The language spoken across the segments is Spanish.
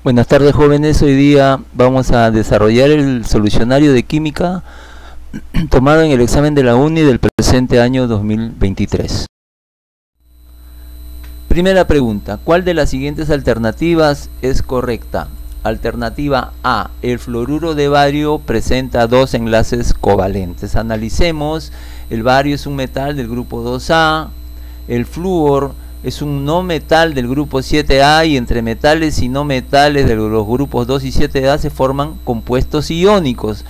Buenas tardes, jóvenes. Hoy día vamos a desarrollar el solucionario de química tomado en el examen de la UNI del presente año 2023. Primera pregunta: ¿cuál de las siguientes alternativas es correcta? Alternativa A: el fluoruro de bario presenta dos enlaces covalentes. Analicemos. El bario es un metal del grupo 2A, el flúor es un no metal del grupo 7A, y entre metales y no metales de los grupos 2 y 7A se forman compuestos iónicos,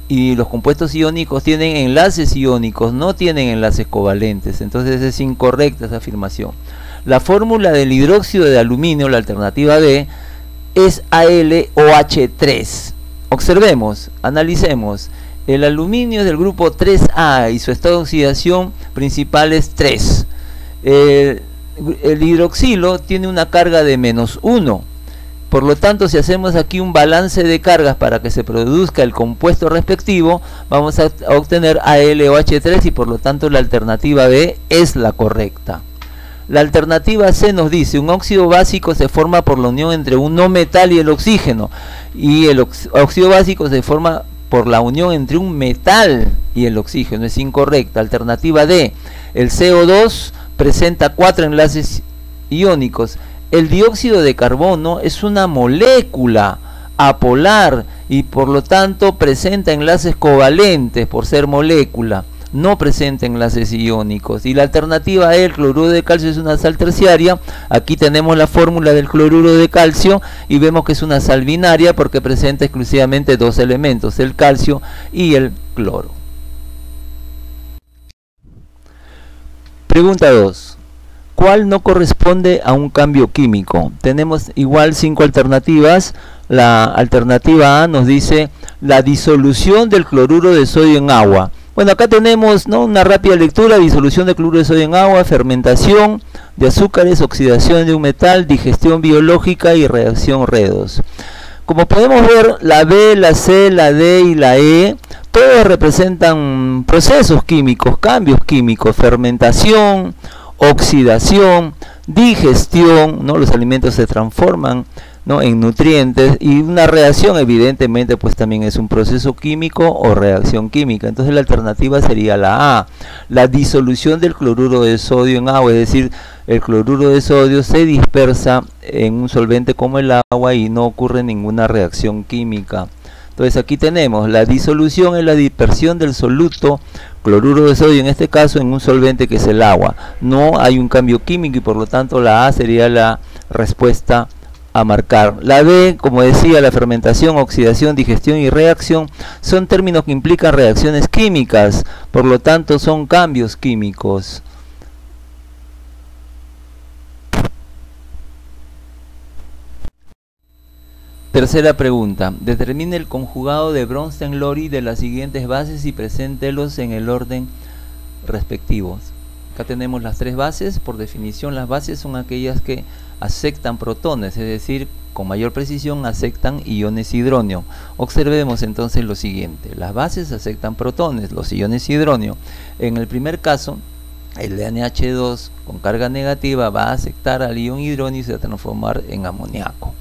y los compuestos iónicos tienen enlaces iónicos, no tienen enlaces covalentes. Entonces es incorrecta esa afirmación. La fórmula del hidróxido de aluminio, la alternativa B, es AlOH3. Observemos, analicemos. El aluminio es del grupo 3A y su estado de oxidación principal es 3. El hidroxilo tiene una carga de -1. Por lo tanto, si hacemos aquí un balance de cargas para que se produzca el compuesto respectivo, vamos a obtener AlOH3, y por lo tanto la alternativa B es la correcta. La alternativa C nos dice: un óxido básico se forma por la unión entre un no metal y el oxígeno, y el óxido básico se forma por la unión entre un metal y el oxígeno. Es incorrecta. Alternativa D: el CO2 presenta 4 enlaces iónicos. El dióxido de carbono es una molécula apolar y por lo tanto presenta enlaces covalentes por ser molécula, no presenta enlaces iónicos. Y la alternativa E: el cloruro de calcio es una sal terciaria. Aquí tenemos la fórmula del cloruro de calcio y vemos que es una sal binaria porque presenta exclusivamente dos elementos, el calcio y el cloro. Pregunta 2. ¿Cuál no corresponde a un cambio químico? Tenemos igual 5 alternativas. La alternativa A nos dice la disolución del cloruro de sodio en agua. Bueno, acá tenemos, ¿no?, una rápida lectura: disolución de cloruro de sodio en agua, fermentación de azúcares, oxidación de un metal, digestión biológica y reacción redox. Como podemos ver, la B, la C, la D y la E, todos representan procesos químicos, cambios químicos: fermentación, oxidación, digestión, ¿no? Los alimentos se transforman, ¿no?, en nutrientes, y una reacción evidentemente pues también es un proceso químico o reacción química. Entonces la alternativa sería la A: la disolución del cloruro de sodio en agua, es decir, el cloruro de sodio se dispersa en un solvente como el agua y no ocurre ninguna reacción química. Entonces aquí tenemos: la disolución es la dispersión del soluto cloruro de sodio, en este caso en un solvente que es el agua. No hay un cambio químico y por lo tanto la A sería la respuesta a marcar. La B, como decía, la fermentación, oxidación, digestión y reacción son términos que implican reacciones químicas, por lo tanto son cambios químicos. Tercera pregunta: determine el conjugado de Bronsted-Lowry de las siguientes bases y preséntelos en el orden respectivos. Acá tenemos las 3 bases. Por definición, las bases son aquellas que aceptan protones, es decir, con mayor precisión aceptan iones hidróneo. Observemos entonces lo siguiente: las bases aceptan protones, los iones hidróneo. En el primer caso, el NH2 con carga negativa va a aceptar al ion hidróneo y se va a transformar en amoníaco.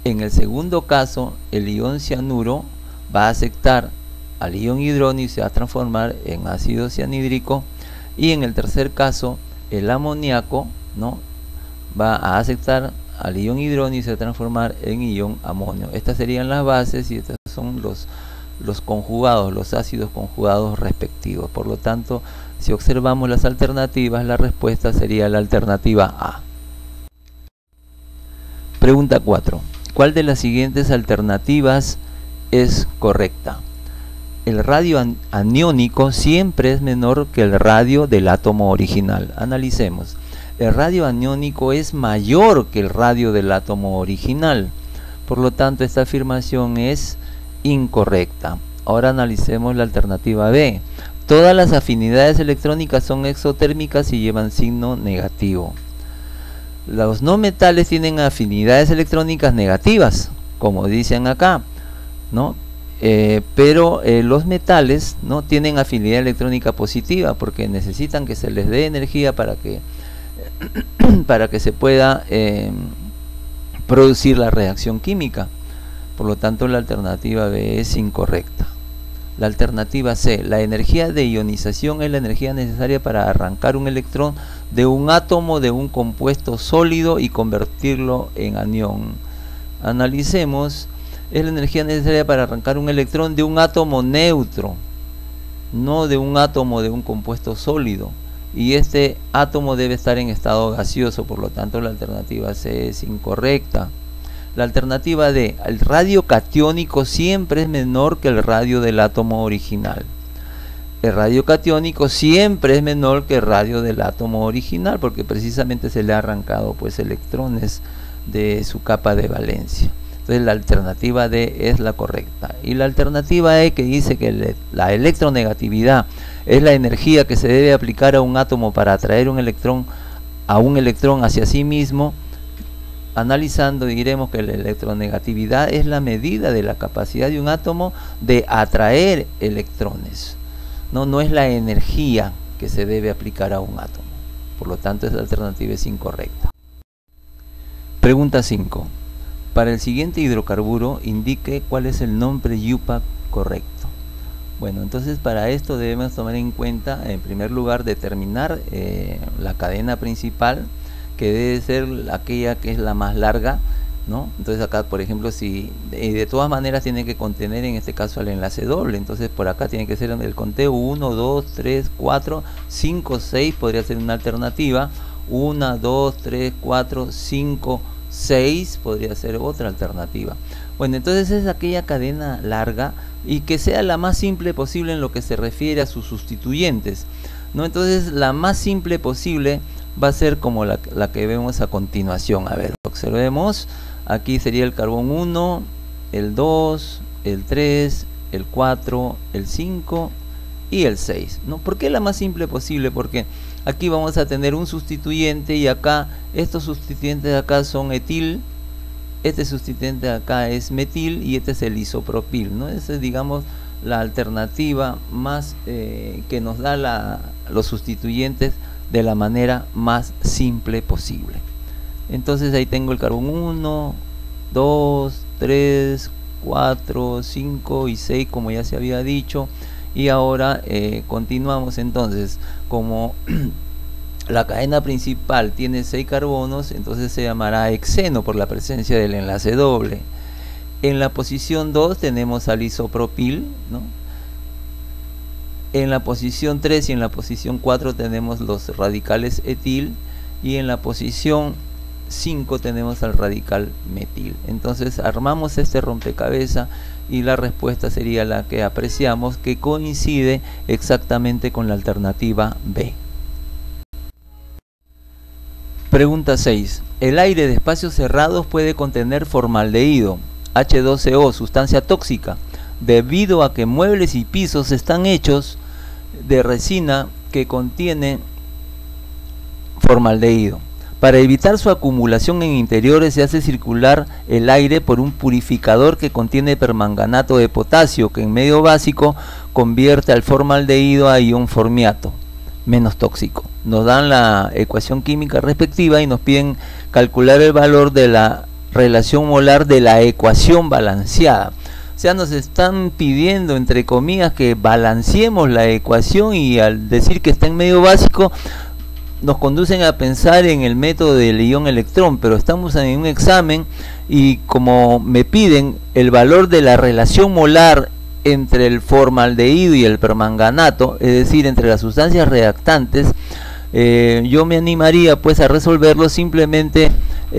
En el segundo caso, el ion cianuro va a aceptar al ion hidróneo y se va a transformar en ácido cianhídrico. Y en el tercer caso, el amoníaco, ¿no?, va a aceptar al ion hidróneo y se va a transformar en ion amonio. Estas serían las bases y estos son los conjugados, los ácidos conjugados respectivos. Por lo tanto, si observamos las alternativas, la respuesta sería la alternativa A. Pregunta 4. ¿Cuál de las siguientes alternativas es correcta? El radio aniónico siempre es menor que el radio del átomo original. Analicemos. El radio aniónico es mayor que el radio del átomo original. Por lo tanto, esta afirmación es incorrecta. Ahora analicemos la alternativa B. Todas las afinidades electrónicas son exotérmicas y llevan signo negativo. Los no metales tienen afinidades electrónicas negativas, como dicen acá, ¿no? Pero los metales no tienen afinidad electrónica positiva porque necesitan que se les dé energía para que se pueda producir la reacción química. Por lo tanto, la alternativa B es incorrecta. La alternativa C, la energía de ionización es la energía necesaria para arrancar un electrón de un átomo de un compuesto sólido y convertirlo en anión. Analicemos, es la energía necesaria para arrancar un electrón de un átomo neutro, no de un átomo de un compuesto sólido. Y este átomo debe estar en estado gaseoso, por lo tanto la alternativa C es incorrecta. La alternativa D, el radio catiónico siempre es menor que el radio del átomo original. El radio catiónico siempre es menor que el radio del átomo original, porque precisamente se le ha arrancado pues electrones de su capa de valencia. Entonces la alternativa D es la correcta. Y la alternativa E, que dice que la electronegatividad es la energía que se debe aplicar a un átomo para atraer un electrón hacia sí mismo, analizando diremos que la electronegatividad es la medida de la capacidad de un átomo de atraer electrones. No es la energía que se debe aplicar a un átomo. Por lo tanto, esa alternativa es incorrecta. Pregunta 5. Para el siguiente hidrocarburo, indique cuál es el nombre IUPAC correcto. Bueno, entonces para esto debemos tomar en cuenta, en primer lugar, determinar la cadena principal, que debe ser aquella que es la más larga, ¿no? Entonces acá, por ejemplo, si de todas maneras tiene que contener en este caso el enlace doble, entonces por acá tiene que ser el conteo 1, 2, 3, 4, 5, 6, podría ser una alternativa. 1, 2, 3, 4, 5, 6 podría ser otra alternativa. Bueno, entonces es aquella cadena larga y que sea la más simple posible en lo que se refiere a sus sustituyentes, ¿no? Entonces la más simple posible va a ser como la que vemos a continuación. A ver, observemos, aquí sería el carbón 1, el 2, el 3, el 4, el 5 y el 6, ¿no? ¿Por qué la más simple posible? Porque aquí vamos a tener un sustituyente y acá, estos sustituyentes de acá son etil, este sustituyente de acá es metil y este es el isopropil, ¿no? Esa es, digamos, la alternativa más que nos da los sustituyentes de la manera más simple posible. Entonces ahí tengo el carbón 1, 2, 3, 4, 5 y 6, como ya se había dicho. Y ahora continuamos. Entonces, como la cadena principal tiene 6 carbonos, entonces se llamará hexeno por la presencia del enlace doble. En la posición 2 tenemos al isopropil, ¿no? En la posición 3 y en la posición 4 tenemos los radicales etil, y en la posición 5 tenemos al radical metil. Entonces armamos este rompecabezas y la respuesta sería la que apreciamos, que coincide exactamente con la alternativa B. Pregunta 6. El aire de espacios cerrados puede contener formaldehído, H2CO, sustancia tóxica, debido a que muebles y pisos están hechos de resina que contiene formaldehído. Para evitar su acumulación en interiores se hace circular el aire por un purificador que contiene permanganato de potasio, que en medio básico convierte al formaldehído a ion formiato, menos tóxico. Nos dan la ecuación química respectiva y nos piden calcular el valor de la relación molar de la ecuación balanceada. O sea, nos están pidiendo, entre comillas, que balanceemos la ecuación, y al decir que está en medio básico nos conducen a pensar en el método del ion electrón, pero estamos en un examen y como me piden el valor de la relación molar entre el formaldehído y el permanganato, es decir, entre las sustancias reactantes, yo me animaría pues a resolverlo simplemente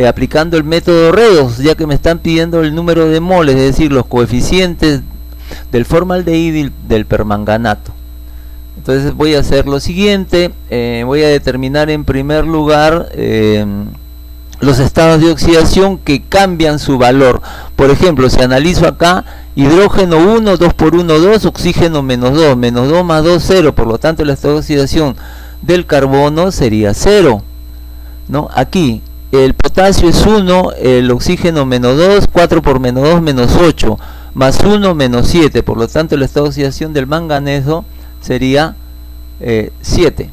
aplicando el método Redox, ya que me están pidiendo el número de moles, es decir, los coeficientes del formaldehído y del permanganato. Entonces voy a hacer lo siguiente, voy a determinar en primer lugar los estados de oxidación que cambian su valor. Por ejemplo, si analizo acá, hidrógeno 1, 2 por 1, 2, oxígeno menos 2 más 2, 0, por lo tanto el estado de oxidación del carbono sería 0, ¿no? Aquí el potasio es 1, el oxígeno menos 2, 4 por menos 2, menos 8, más 1, menos 7, por lo tanto el estado de oxidación del manganeso sería 7.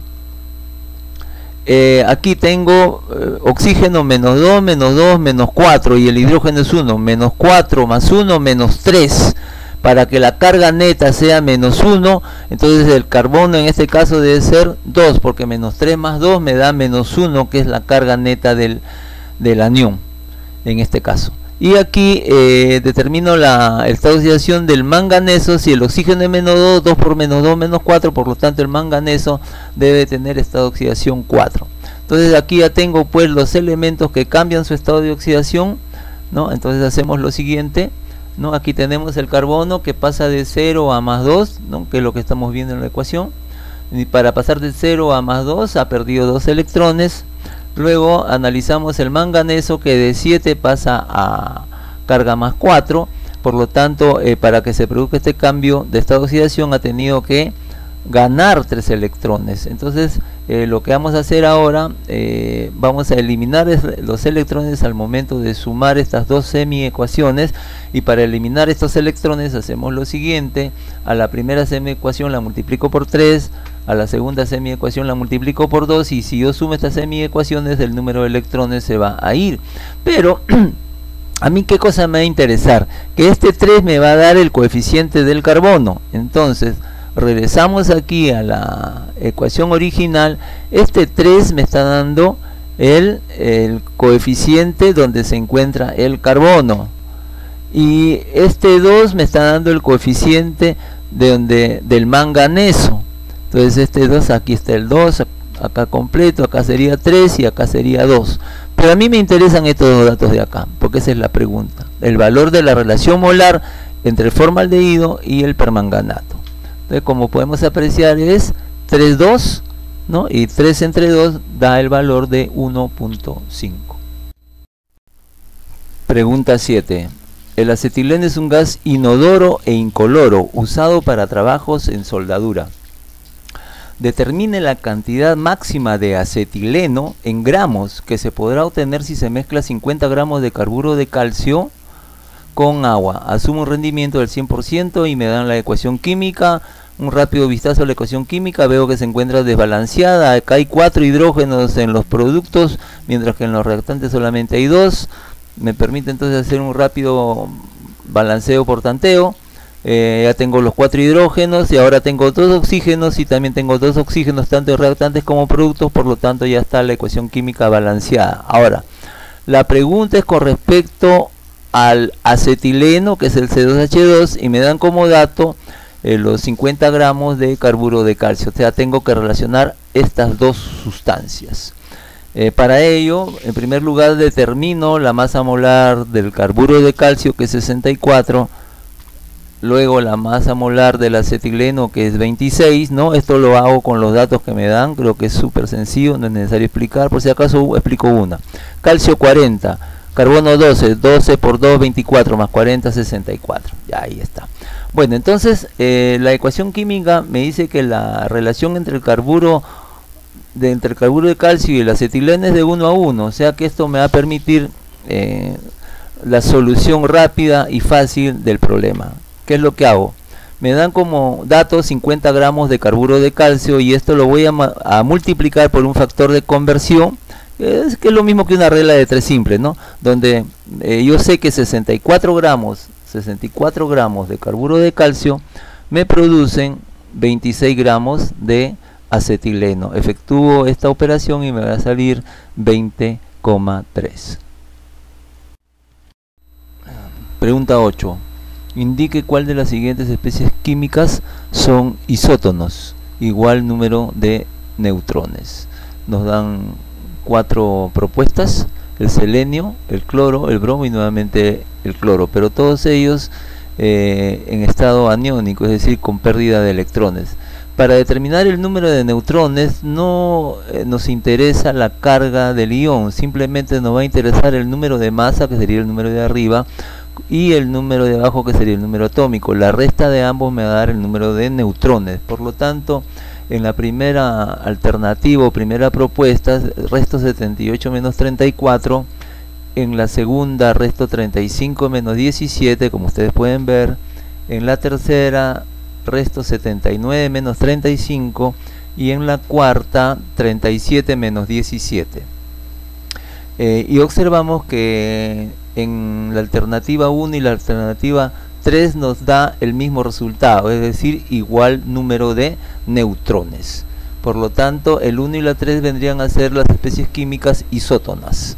aquí tengo oxígeno menos 2, menos 4, y el hidrógeno es 1, menos 4 más 1, menos 3. Para que la carga neta sea menos 1, entonces el carbono en este caso debe ser 2, porque menos 3 más 2 me da menos 1, que es la carga neta del anión, en este caso. Y aquí determino el estado de oxidación del manganeso. Si el oxígeno es menos 2, 2 por menos 2, menos 4, por lo tanto el manganeso debe tener estado de oxidación 4. Entonces aquí ya tengo pues los elementos que cambian su estado de oxidación, ¿no? Entonces hacemos lo siguiente, ¿no? Aquí tenemos el carbono que pasa de 0 a más 2, ¿no? Que es lo que estamos viendo en la ecuación. Y para pasar de 0 a más 2 ha perdido 2 electrones. Luego analizamos el manganeso, que de 7 pasa a carga más 4. Por lo tanto, para que se produzca este cambio de estado de oxidación ha tenido que ganar 3 electrones. Entonces lo que vamos a hacer ahora, vamos a eliminar los electrones al momento de sumar estas dos semiecuaciones. Y para eliminar estos electrones hacemos lo siguiente: a la primera semiecuación la multiplico por 3, a la segunda semiecuación la multiplico por 2, y si yo sumo estas semiecuaciones, el número de electrones se va a ir. Pero a mí, ¿qué cosa me va a interesar? Que este 3 me va a dar el coeficiente del carbono. Entonces regresamos aquí a la ecuación original. Este 3 me está dando el coeficiente donde se encuentra el carbono, y este 2 me está dando el coeficiente del manganeso. Entonces este 2, aquí está el 2, acá completo, acá sería 3 y acá sería 2. Pero a mí me interesan estos dos datos de acá, porque esa es la pregunta: el valor de la relación molar entre el formaldehído y el permanganato. Entonces, como podemos apreciar, es 3, 2, ¿no? Y 3 entre 2 da el valor de 1.5. Pregunta 7. El acetileno es un gas inodoro e incoloro usado para trabajos en soldadura. Determine la cantidad máxima de acetileno en gramos que se podrá obtener si se mezcla 50 gramos de carburo de calcio con agua. Asumo un rendimiento del 100% y me dan la ecuación química. Un rápido vistazo a la ecuación química, veo que se encuentra desbalanceada. Acá hay 4 hidrógenos en los productos, mientras que en los reactantes solamente hay 2. Me permite entonces hacer un rápido balanceo por tanteo. Ya tengo los 4 hidrógenos, y ahora tengo 2 oxígenos, y también tengo 2 oxígenos tanto en reactantes como productos. Por lo tanto ya está la ecuación química balanceada. Ahora, la pregunta es con respecto al acetileno, que es el C2H2, y me dan como dato los 50 gramos de carburo de calcio. O sea, tengo que relacionar estas dos sustancias. Para ello, en primer lugar, determino la masa molar del carburo de calcio, que es 64. Luego la masa molar del acetileno, que es 26, ¿no? Esto lo hago con los datos que me dan, creo que es súper sencillo, no es necesario explicar. Por si acaso explico una. Calcio 40, carbono 12, 12 por 2, 24, más 40, 64. Ya, ahí está. Bueno, entonces la ecuación química me dice que la relación entre el carburo de calcio y el acetileno es de 1 a 1, o sea que esto me va a permitir la solución rápida y fácil del problema. ¿Qué es lo que hago? Me dan como datos 50 gramos de carburo de calcio, y esto lo voy a multiplicar por un factor de conversión, que es lo mismo que una regla de 3 simple, ¿no? Donde yo sé que 64 gramos de carburo de calcio me producen 26 gramos de acetileno. Efectúo esta operación y me va a salir 20,3. Pregunta 8. Indique cuál de las siguientes especies químicas son isótonos, igual número de neutrones. Nos dan 4 propuestas: el selenio, el cloro, el bromo y nuevamente el cloro, pero todos ellos en estado aniónico, es decir, con pérdida de electrones. Para determinar el número de neutrones no nos interesa la carga del ion, simplemente nos va a interesar el número de masa, que sería el número de arriba, y el número de abajo, que sería el número atómico. La resta de ambos me va a dar el número de neutrones. Por lo tanto, en la primera alternativa o primera propuesta resto 78 menos 34, en la segunda resto 35 menos 17, como ustedes pueden ver, en la tercera resto 79 menos 35, y en la cuarta 37 menos 17. Y observamos que en la alternativa 1 y la alternativa 3 nos da el mismo resultado, es decir, igual número de neutrones. Por lo tanto, el 1 y la 3 vendrían a ser las especies químicas isótonas.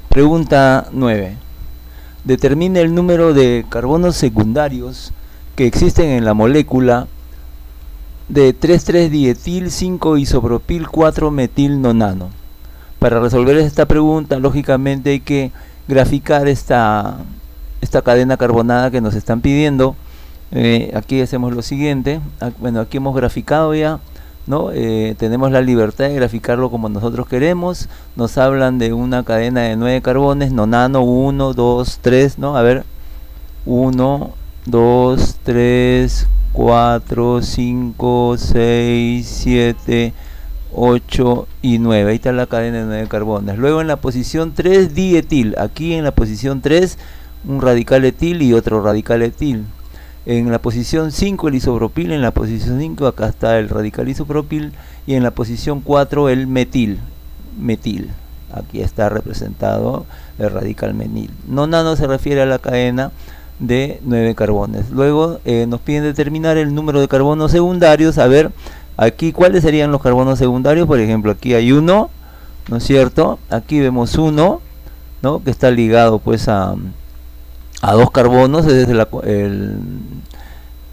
Pregunta 9. Determine el número de carbonos secundarios que existen en la molécula de 3,3-dietil, 5-isopropil, 4-metil-nonano. Para resolver esta pregunta, lógicamente hay que graficar esta cadena carbonada que nos están pidiendo. Aquí hacemos lo siguiente. Bueno, aquí hemos graficado ya, ¿no? Tenemos la libertad de graficarlo como nosotros queremos. Nos hablan de una cadena de 9 carbones, nonano, 1, 2, 3, ¿no? A ver, 1, 2, 3, 4, 5, 6, 7, 8 y 9. Ahí está la cadena de 9 carbones. Luego en la posición 3, dietil. Aquí en la posición 3, un radical etil y otro radical etil. En la posición 5 el isopropil, en la posición 5 acá está el radical isopropil, y en la posición 4 el metil. Aquí está representado el radical metil. Nonano se refiere a la cadena de 9 carbones. Luego nos piden determinar el número de carbonos secundarios. A ver, aquí cuáles serían los carbonos secundarios. Por ejemplo, aquí hay uno, ¿no es cierto? Aquí vemos uno, ¿no? Que está ligado pues a 2 carbonos. Ese es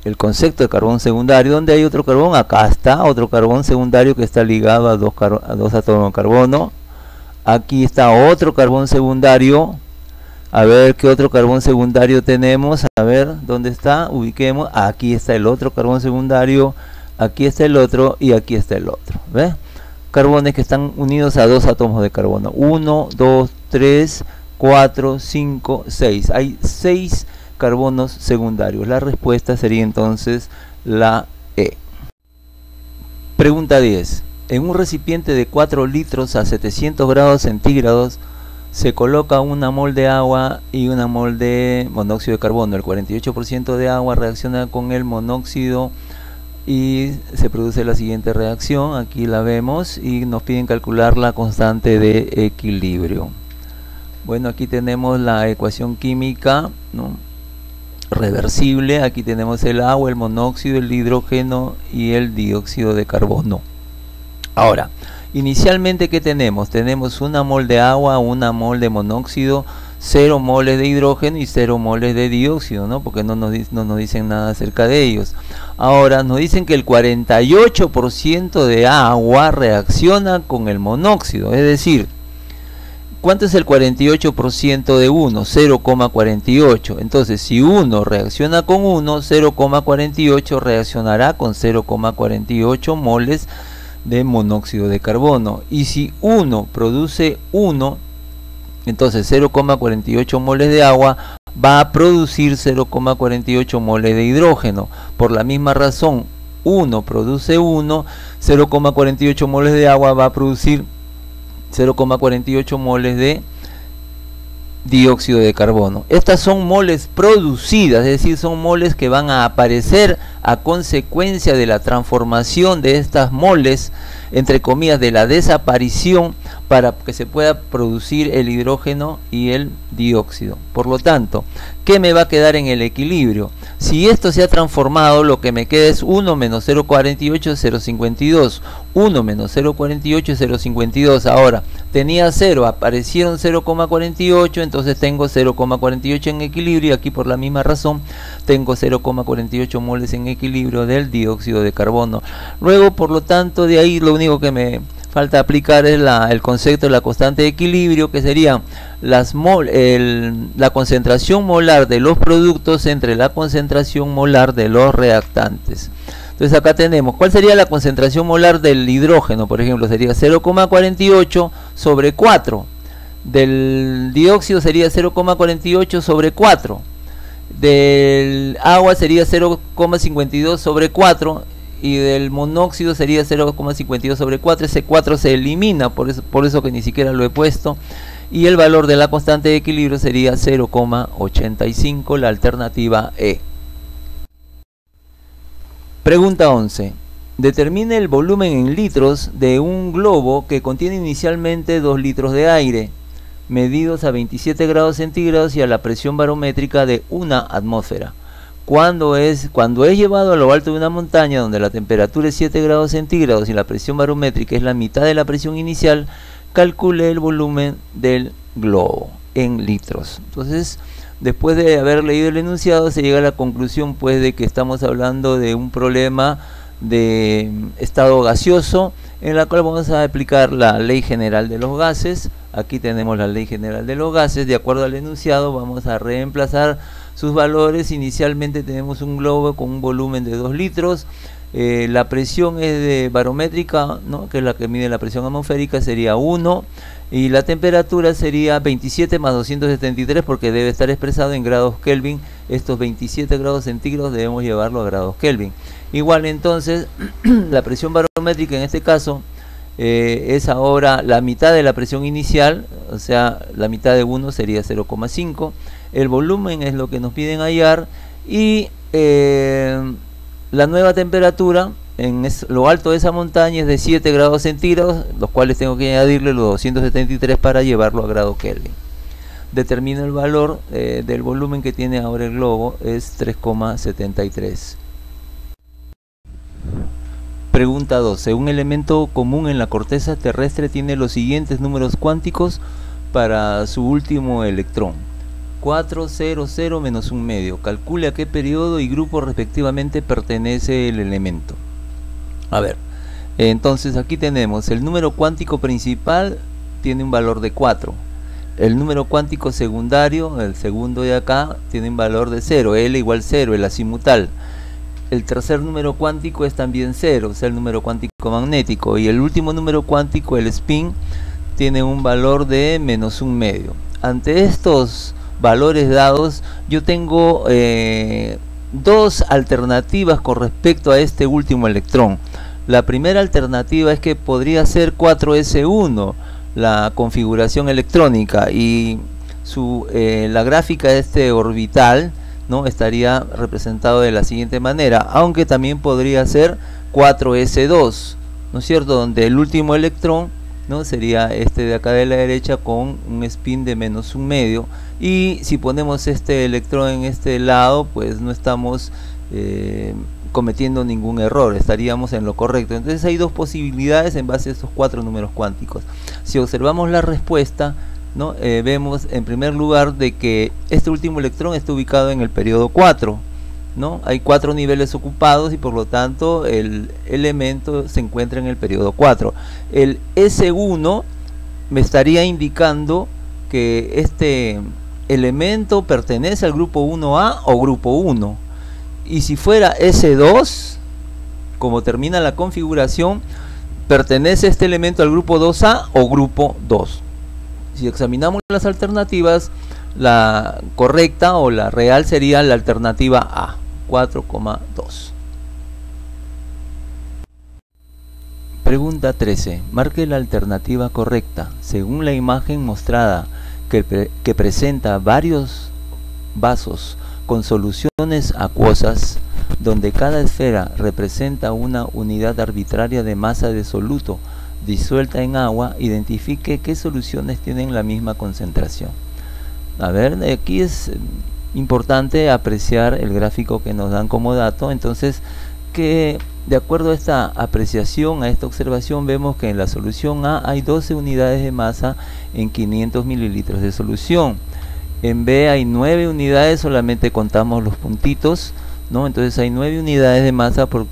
el concepto de carbón secundario. ¿Dónde hay otro carbón? Acá está otro carbón secundario que está ligado a dos átomos de carbono. Aquí está otro carbón secundario. A ver qué otro carbón secundario tenemos. A ver, ¿dónde está? Ubiquemos. Aquí está el otro carbón secundario. Aquí está el otro y aquí está el otro. ¿Ves? Carbones que están unidos a 2 átomos de carbono. 1, 2, 3, 4, 5, 6. Hay 6 carbonos secundarios. La respuesta sería entonces la E. Pregunta 10. En un recipiente de 4 litros a 700 grados centígrados se coloca una mol de agua y una mol de monóxido de carbono. El 48% de agua reacciona con el monóxido y se produce la siguiente reacción. Aquí la vemos y nos piden calcular la constante de equilibrio. Bueno, aquí tenemos la ecuación química, ¿no? Reversible. Aquí tenemos el agua, el monóxido, el hidrógeno y el dióxido de carbono. Ahora, inicialmente, ¿qué tenemos? Tenemos una mol de agua, una mol de monóxido, 0 moles de hidrógeno y 0 moles de dióxido, ¿no? Porque no nos dicen nada acerca de ellos. Ahora, nos dicen que el 48% de agua reacciona con el monóxido. Es decir, ¿cuánto es el 48% de 1? 0,48. Entonces, si 1 reacciona con 1, 0,48 reaccionará con 0,48 moles de monóxido de carbono. Y si 1 produce 1, entonces 0,48 moles de agua va a producir 0,48 moles de hidrógeno. Por la misma razón, 1 produce 1, 0,48 moles de agua va a producir 0,48 moles de dióxido de carbono. Estas son moles producidas, es decir, son moles que van a aparecer a consecuencia de la transformación de estas moles, entre comillas, de la desaparición, para que se pueda producir el hidrógeno y el dióxido. Por lo tanto, ¿qué me va a quedar en el equilibrio? Si esto se ha transformado, lo que me queda es 1 menos 0,48 es 0,52. 1 menos 0,48 es 0,52. Ahora, tenía 0, aparecieron 0,48, entonces tengo 0,48 en equilibrio, y aquí por la misma razón tengo 0,48 moles en equilibrio del dióxido de carbono. Luego, por lo tanto, de ahí lo único que me falta aplicar es el concepto de la constante de equilibrio, que sería la concentración molar de los productos entre la concentración molar de los reactantes. Entonces acá tenemos, ¿cuál sería la concentración molar del hidrógeno? Por ejemplo, sería 0,48 sobre 4. Del dióxido sería 0,48 sobre 4. Del agua sería 0,52 sobre 4. Y del monóxido sería 0,52 sobre 4. Ese 4 se elimina, por eso que ni siquiera lo he puesto. Y el valor de la constante de equilibrio sería 0,85, la alternativa E. Pregunta 11. Determine el volumen en litros de un globo que contiene inicialmente 2 litros de aire, medidos a 27 grados centígrados y a la presión barométrica de 1 atmósfera. Cuando es llevado a lo alto de una montaña donde la temperatura es 7 grados centígrados y la presión barométrica es la mitad de la presión inicial, calcule el volumen del globo en litros. Entonces, después de haber leído el enunciado, se llega a la conclusión pues de que estamos hablando de un problema de estado gaseoso, en la cual vamos a aplicar la ley general de los gases. Aquí tenemos la ley general de los gases. De acuerdo al enunciado vamos a reemplazar sus valores. Inicialmente tenemos un globo con un volumen de 2 litros. La presión es de barométrica, ¿no?, que es la que mide la presión atmosférica, sería 1. Y la temperatura sería 27 más 273, porque debe estar expresado en grados Kelvin. Estos 27 grados centígrados debemos llevarlo a grados Kelvin. Igual entonces, la presión barométrica en este caso es ahora la mitad de la presión inicial, o sea, la mitad de 1 sería 0,5. El volumen es lo que nos piden hallar, y la nueva temperatura en lo alto de esa montaña es de 7 grados centígrados, los cuales tengo que añadirle los 273 para llevarlo a grado Kelvin. Determino el valor del volumen que tiene ahora el globo, es 3,73. Pregunta 12. Un elemento común en la corteza terrestre tiene los siguientes números cuánticos para su último electrón: 4, 0, 0, menos 1 medio. Calcule a qué periodo y grupo respectivamente pertenece el elemento. A ver, entonces aquí tenemos el número cuántico principal, tiene un valor de 4. El número cuántico secundario, el segundo de acá, tiene un valor de 0, L igual 0, el azimutal. El tercer número cuántico es también 0, o sea, el número cuántico magnético. Y el último número cuántico, el spin, tiene un valor de menos 1 medio. Ante estos valores dados, yo tengo dos alternativas con respecto a este último electrón. La primera alternativa es que podría ser 4s1 la configuración electrónica, y la gráfica de este orbital, ¿no?, estaría representado de la siguiente manera, aunque también podría ser 4s2, ¿no es cierto?, donde el último electrón, ¿no?, sería este de acá de la derecha con un spin de menos 1 medio, y si ponemos este electrón en este lado, pues no estamos cometiendo ningún error, estaríamos en lo correcto. Entonces hay dos posibilidades en base a estos 4 números cuánticos. Si observamos la respuesta, ¿no?, vemos en primer lugar de que este último electrón está ubicado en el periodo 4, ¿no? Hay 4 niveles ocupados y por lo tanto el elemento se encuentra en el periodo 4. El S1 me estaría indicando que este elemento pertenece al grupo 1A o grupo 1, y si fuera S2, como termina la configuración, pertenece este elemento al grupo 2A o grupo 2. Si examinamos las alternativas, la correcta o la real sería la alternativa A, 4,2. Pregunta 13. Marque la alternativa correcta. Según la imagen mostrada, que presenta varios vasos con soluciones acuosas, donde cada esfera representa una unidad arbitraria de masa de soluto disuelta en agua, identifique qué soluciones tienen la misma concentración. A ver, aquí es importante apreciar el gráfico que nos dan como dato. Entonces, que de acuerdo a esta apreciación, a esta observación, vemos que en la solución A hay 12 unidades de masa en 500 mililitros de solución. En B hay 9 unidades, solamente contamos los puntitos, ¿no? Entonces hay 9 unidades de masa por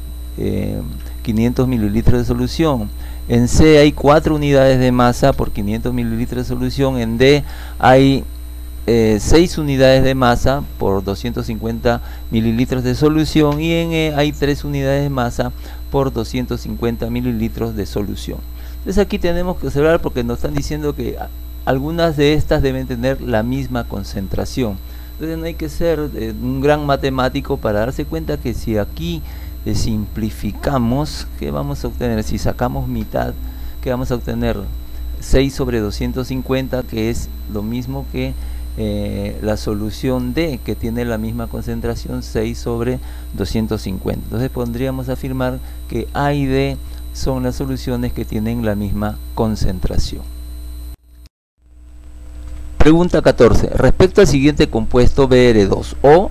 500 mililitros de solución. En C hay 4 unidades de masa por 500 mililitros de solución. En D hay 6 unidades de masa por 250 mililitros de solución. Y en E hay 3 unidades de masa por 250 mililitros de solución. Entonces aquí tenemos que observar, porque nos están diciendo que algunas de estas deben tener la misma concentración. Entonces no hay que ser un gran matemático para darse cuenta que si aquí simplificamos, ¿qué vamos a obtener? Si sacamos mitad, ¿qué vamos a obtener? 6 sobre 250, que es lo mismo que la solución D, que tiene la misma concentración, 6 sobre 250. Entonces podríamos afirmar que A y D son las soluciones que tienen la misma concentración. Pregunta 14. Respecto al siguiente compuesto Br2, o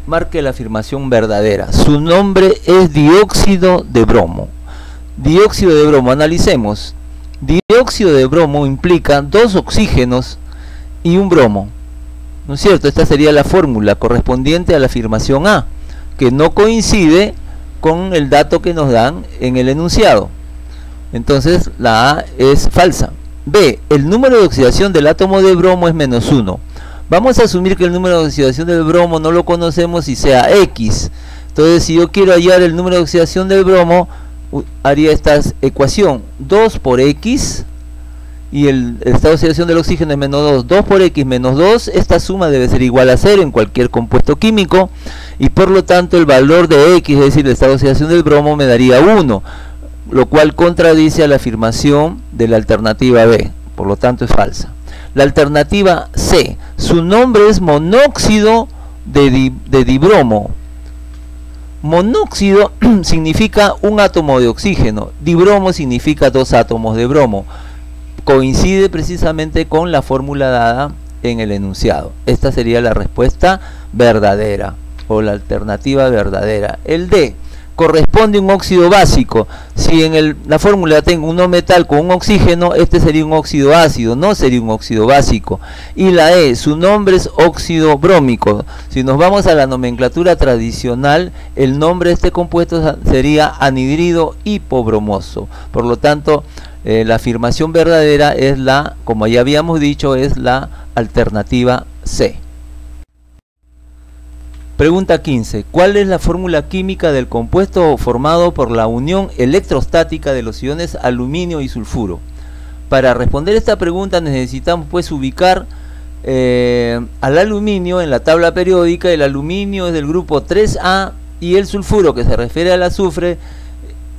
marque la afirmación verdadera. Su nombre es dióxido de bromo. Dióxido de bromo, analicemos. Dióxido de bromo implica 2 oxígenos y un bromo, ¿no es cierto? Esta sería la fórmula correspondiente a la afirmación A, que no coincide con el dato que nos dan en el enunciado. Entonces la A es falsa. B, el número de oxidación del átomo de bromo es -1. Vamos a asumir que el número de oxidación del bromo no lo conocemos y sea X. Entonces, si yo quiero hallar el número de oxidación del bromo, haría esta ecuación: 2 por X, y el estado de oxidación del oxígeno es -2. 2 por X menos 2, esta suma debe ser igual a 0 en cualquier compuesto químico, y por lo tanto el valor de X, es decir, el estado de oxidación del bromo, me daría 1, lo cual contradice a la afirmación de la alternativa B, por lo tanto es falsa. La alternativa C, su nombre es monóxido de dibromo. Monóxido significa un átomo de oxígeno, dibromo significa 2 átomos de bromo. Coincide precisamente con la fórmula dada en el enunciado. Esta sería la respuesta verdadera, o la alternativa verdadera. El D, corresponde a un óxido básico. Si en la fórmula tengo un no metal con un oxígeno, este sería un óxido ácido, no sería un óxido básico. Y la E, su nombre es óxido brómico. Si nos vamos a la nomenclatura tradicional, el nombre de este compuesto sería anhidrido hipobromoso. Por lo tanto, la afirmación verdadera es la, como ya habíamos dicho, es la alternativa C. Pregunta 15. ¿Cuál es la fórmula química del compuesto formado por la unión electrostática de los iones aluminio y sulfuro? Para responder esta pregunta necesitamos pues ubicar al aluminio en la tabla periódica. El aluminio es del grupo 3A y el sulfuro, que se refiere al azufre,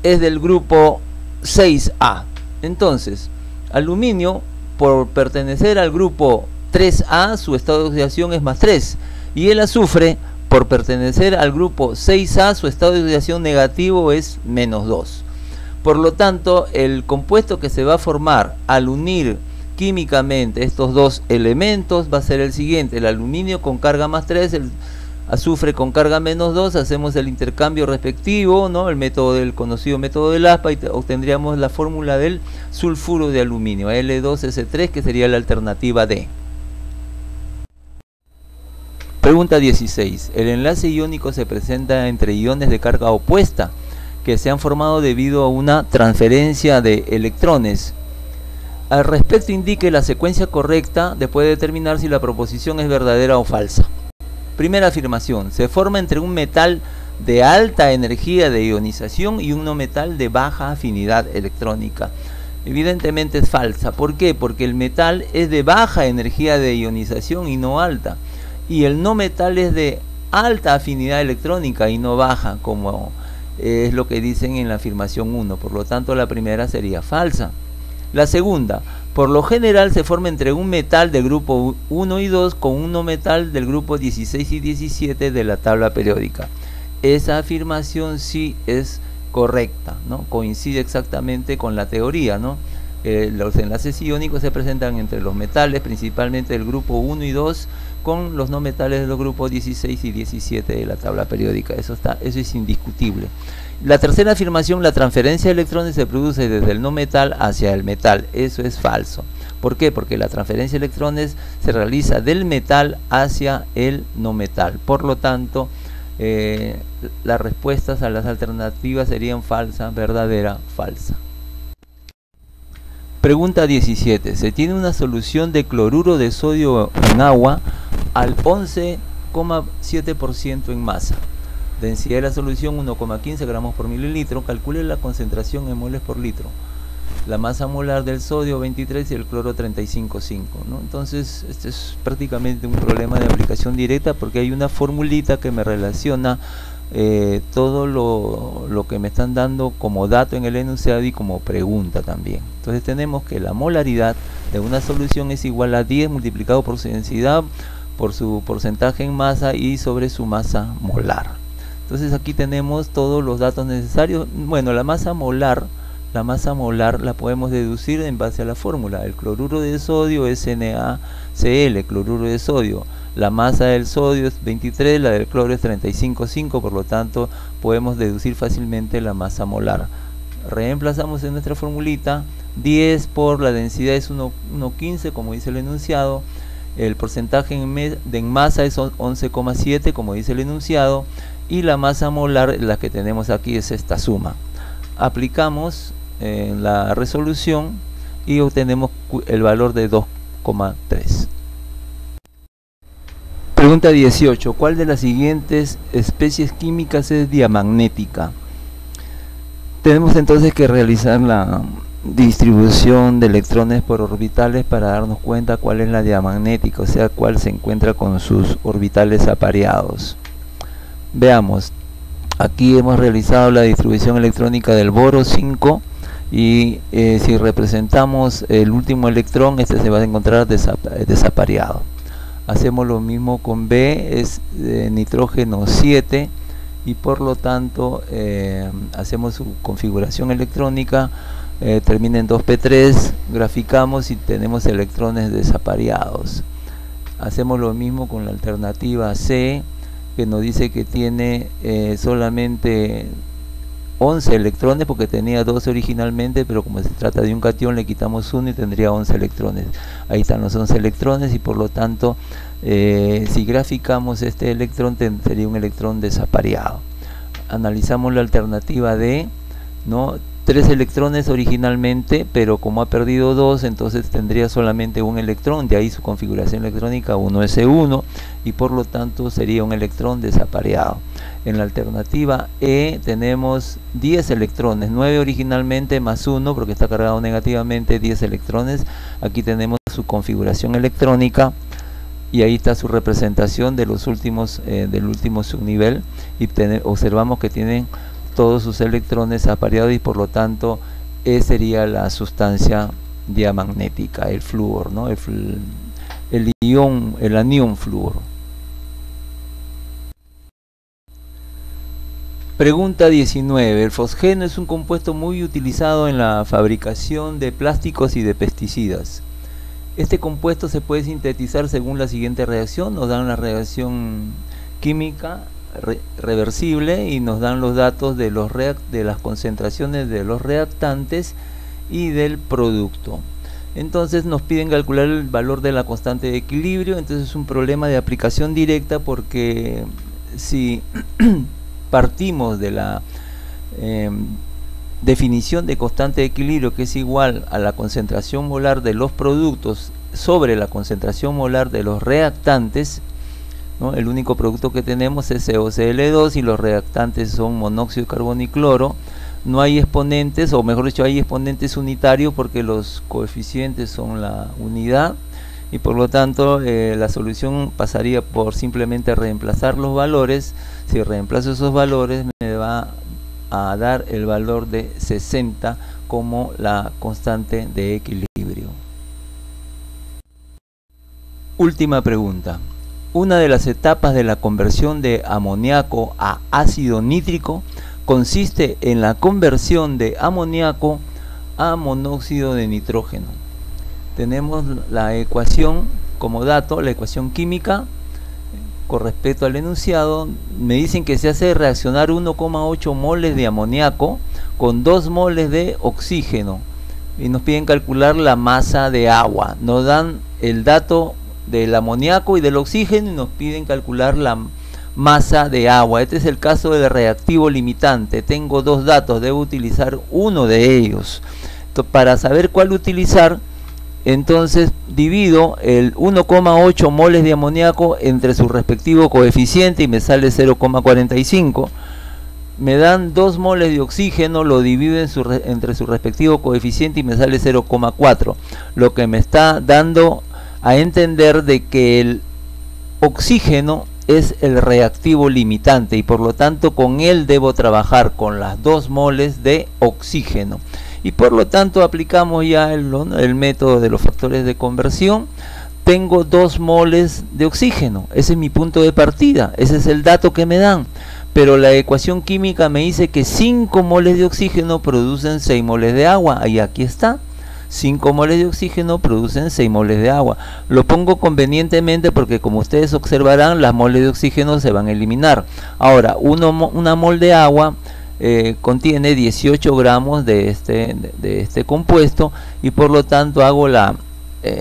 es del grupo 6A. Entonces, aluminio, por pertenecer al grupo 3A, su estado de oxidación es +3, y el azufre, por pertenecer al grupo 6A, su estado de oxidación negativo es -2. Por lo tanto, el compuesto que se va a formar al unir químicamente estos dos elementos va a ser el siguiente: el aluminio con carga +3, el azufre con carga -2, hacemos el intercambio respectivo, ¿no? El conocido método del aspa, y obtendríamos la fórmula del sulfuro de aluminio, L2S3, que sería la alternativa D. Pregunta 16. El enlace iónico se presenta entre iones de carga opuesta que se han formado debido a una transferencia de electrones. Al respecto, indique la secuencia correcta después de determinar si la proposición es verdadera o falsa. Primera afirmación: se forma entre un metal de alta energía de ionización y un no metal de baja afinidad electrónica. Evidentemente es falsa. ¿Por qué? Porque el metal es de baja energía de ionización y no alta, y el no metal es de alta afinidad electrónica y no baja, como es lo que dicen en la afirmación 1. Por lo tanto, la primera sería falsa. La segunda: por lo general se forma entre un metal del grupo 1 y 2 con un no metal del grupo 16 y 17 de la tabla periódica. Esa afirmación sí es correcta, ¿no? Coincide exactamente con la teoría, ¿no? Los enlaces iónicos se presentan entre los metales, principalmente del grupo 1 y 2, con los no metales de los grupos 16 y 17 de la tabla periódica. Eso es indiscutible. La tercera afirmación: la transferencia de electrones se produce desde el no metal hacia el metal. Eso es falso. ¿Por qué? Porque la transferencia de electrones se realiza del metal hacia el no metal. Por lo tanto, las respuestas a las alternativas serían falsa, verdadera, falsa. Pregunta 17. Se tiene una solución de cloruro de sodio en agua al 11,7% en masa. Densidad de la solución 1,15 gramos por mililitro. Calcule la concentración en moles por litro. La masa molar del sodio 23 y el cloro 35,5, ¿no? Entonces, este es prácticamente un problema de aplicación directa, porque hay una formulita que me relaciona todo lo que me están dando como dato en el enunciado y como pregunta también. Entonces tenemos que la molaridad de una solución es igual a 10 multiplicado por su densidad, por su porcentaje en masa y sobre su masa molar. Entonces aquí tenemos todos los datos necesarios. Bueno, la masa molar la podemos deducir en base a la fórmula. El cloruro de sodio es NaCl, cloruro de sodio. La masa del sodio es 23, la del cloro es 35,5, por lo tanto podemos deducir fácilmente la masa molar. Reemplazamos en nuestra formulita 10 por la densidad es 1,15, como dice el enunciado. El porcentaje en masa es 11,7, como dice el enunciado. Y la masa molar, la que tenemos aquí, es esta suma. Aplicamos la resolución y obtenemos el valor de 2,3. Pregunta 18. ¿Cuál de las siguientes especies químicas es diamagnética? Tenemos entonces que realizar la distribución de electrones por orbitales para darnos cuenta cuál es la diamagnética, o sea, cuál se encuentra con sus orbitales apareados. Veamos, aquí hemos realizado la distribución electrónica del boro 5 y si representamos el último electrón, este se va a encontrar desapareado. Hacemos lo mismo con B, es nitrógeno 7 y por lo tanto hacemos su configuración electrónica, termina en 2p3, graficamos y tenemos electrones desapareados. Hacemos lo mismo con la alternativa C, que nos dice que tiene solamente 11 electrones porque tenía 12 originalmente, pero como se trata de un catión le quitamos 1 y tendría 11 electrones. Ahí están los 11 electrones y por lo tanto si graficamos este electrón sería un electrón desapareado. Analizamos la alternativa D, ¿no? 3 electrones originalmente, pero como ha perdido 2, entonces tendría solamente un electrón, de ahí su configuración electrónica 1s1 y por lo tanto sería un electrón desapareado. En la alternativa E tenemos 10 electrones, 9 originalmente más 1 porque está cargado negativamente, 10 electrones. Aquí tenemos su configuración electrónica y ahí está su representación de los últimos del último subnivel y observamos que tienen todos sus electrones apareados y por lo tanto sería la sustancia diamagnética, el flúor, ¿no? el anión flúor. Pregunta 19. El fosgeno es un compuesto muy utilizado en la fabricación de plásticos y de pesticidas. Este compuesto se puede sintetizar según la siguiente reacción. Nos dan la reacción química reversible y nos dan los datos de las concentraciones de los reactantes y del producto. Entonces nos piden calcular el valor de la constante de equilibrio. Entonces es un problema de aplicación directa porque si partimos de la definición de constante de equilibrio, que es igual a la concentración molar de los productos sobre la concentración molar de los reactantes, ¿no? El único producto que tenemos es COCl2 y los reactantes son monóxido de carbono y cloro. No hay exponentes, o mejor dicho, hay exponentes unitarios porque los coeficientes son la unidad y por lo tanto la solución pasaría por simplemente reemplazar los valores. Si reemplazo esos valores me va a dar el valor de 60 como la constante de equilibrio. Última pregunta. Una de las etapas de la conversión de amoníaco a ácido nítrico consiste en la conversión de amoníaco a monóxido de nitrógeno. Tenemos la ecuación como dato, la ecuación química con respecto al enunciado. Me dicen que se hace reaccionar 1,8 moles de amoníaco con 2 moles de oxígeno y nos piden calcular la masa de agua. Nos dan el dato del amoníaco y del oxígeno y nos piden calcular la masa de agua. Este es el caso del reactivo limitante. Tengo dos datos, debo utilizar uno de ellos. Para saber cuál utilizar, entonces divido el 1,8 moles de amoníaco entre su respectivo coeficiente y me sale 0,45. Me dan 2 moles de oxígeno, lo divido entre su respectivo coeficiente y me sale 0,4, lo que me está dando a entender de que el oxígeno es el reactivo limitante y por lo tanto con él debo trabajar con las 2 moles de oxígeno. y por lo tanto aplicamos ya el método de los factores de conversión. Tengo 2 moles de oxígeno, ese es mi punto de partida, ese es el dato que me dan, pero la ecuación química me dice que 5 moles de oxígeno producen 6 moles de agua, y aquí está, 5 moles de oxígeno producen 6 moles de agua. Lo pongo convenientemente porque, como ustedes observarán, las moles de oxígeno se van a eliminar. Ahora, una mol de agua contiene 18 gramos de este compuesto, y por lo tanto hago la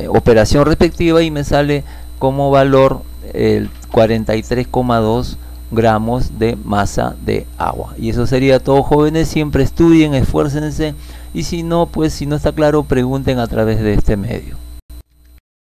operación respectiva y me sale como valor el 43,2 gramos de masa de agua. Y eso sería todo, jóvenes. Siempre estudien, esfuércense, y si no, pues si no está claro, pregunten a través de este medio.